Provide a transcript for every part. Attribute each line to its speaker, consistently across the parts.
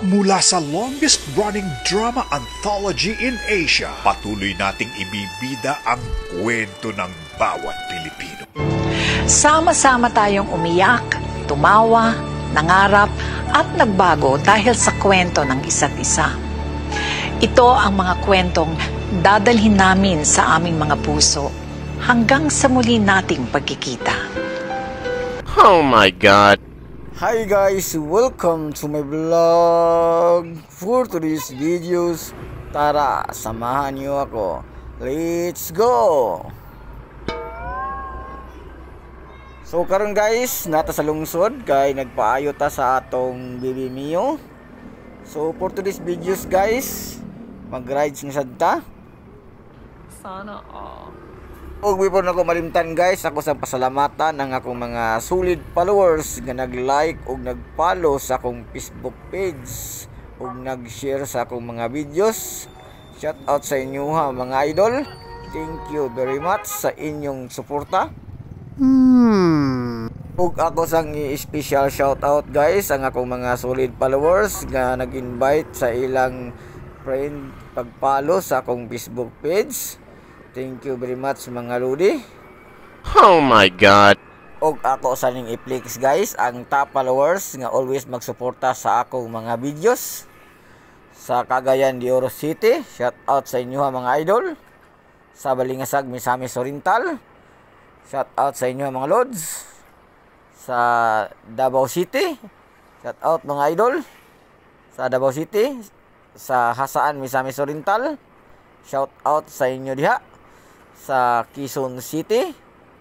Speaker 1: Mula sa longest-running drama anthology in Asia, patuloy nating ibibida ang kwento ng bawat Pilipino.
Speaker 2: Sama-sama tayong umiyak, tumawa, nangarap at nagbago dahil sa kwento ng isa't isa. Ito ang mga kwentong dadalhin namin sa aming mga puso hanggang sa muli nating pagkikita.
Speaker 3: Oh my God!
Speaker 4: Hi guys! Welcome to my vlog! For today's videos, tara, samahan niyo ako. Let's go! So karon guys, nata sa lungsod kay nagpaayo ta sa atong Bibi Mio. So for today's videos guys, mag-rides nga sad ta.
Speaker 5: Sana all.
Speaker 4: Og before na ko malimtan guys, ako sa pasalamatan ng akong mga solid followers nga nag-like og nag-follow sa akong Facebook page og nag-share sa akong mga videos. Shout out sa inyo ha mga idol. Thank you very much sa inyong suporta. Og ako sang i-special shout out guys ang akong mga solid followers nga nag-invite sa ilang friend pag-follow sa akong Facebook page. Thank you very much mga lodi.
Speaker 3: Oh my God!
Speaker 4: Og ako sa ning i-flex guys ang top followers nga always magsuporta sa akong mga videos. Sa Cagayan de Oro City, shout out sa inyo mga idol. Sa Balingasag, Misamis Oriental, shout out sa inyo mga lods. Sa Davao City, shout out mga idol. Sa Davao City, sa Hasaan, Misamis Oriental, shout out sa inyo diha. Sa Quezon City,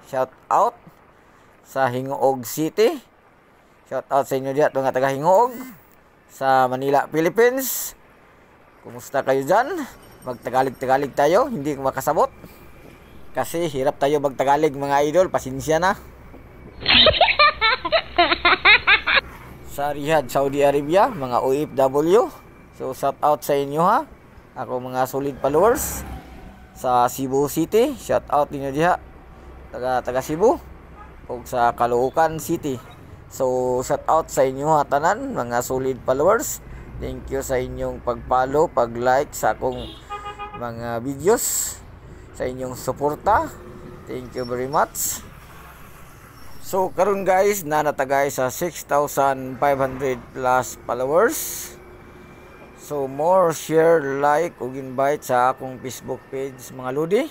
Speaker 4: shout out. Sa Hingoog City, shout out sa inyo diha mga taga Hingoog. Sa Manila, Philippines, kumusta kayo dyan? Magtagalog-tagalog tayo, hindi ko makasabot kasi hirap tayo magtagalog mga idol, pasensya na. Sa Riyadh, Saudi Arabia, mga OFW, so shout out sa inyo ha, ako mga solid followers. Sa Cebu City, shout out ninyo diha taga Cebu. Og sa Caloocan City, so shout out sa inyo ha tanan mga solid followers. Thank you sa inyong pag-follow, pag-like sa akong mga videos, sa inyong suporta. Thank you very much. So karon guys, nanatagay sa 6,500 plus followers. So more share, like ug invite sa akong Facebook page mga lodi.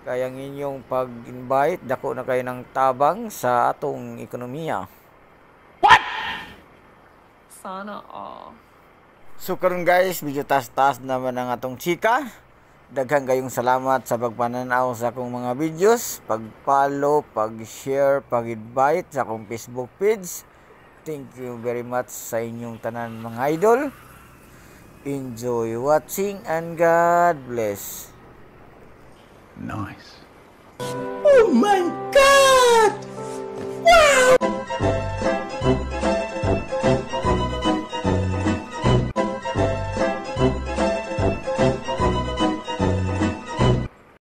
Speaker 4: Kaya ang inyong pag-invite dako na kayo ng tabang sa atong ekonomiya.
Speaker 3: What?
Speaker 5: Sana all.
Speaker 4: So karon guys, medyo tas-tas naman ang atong chika. Daghang kayong salamat sa pagpananaw sa akong mga videos, pag-follow, pag-share, pag-invite sa akong Facebook page. Thank you very much sa inyong tanan mga idol. Enjoy watching and God bless.
Speaker 1: Nice.
Speaker 6: Oh my God! Wow!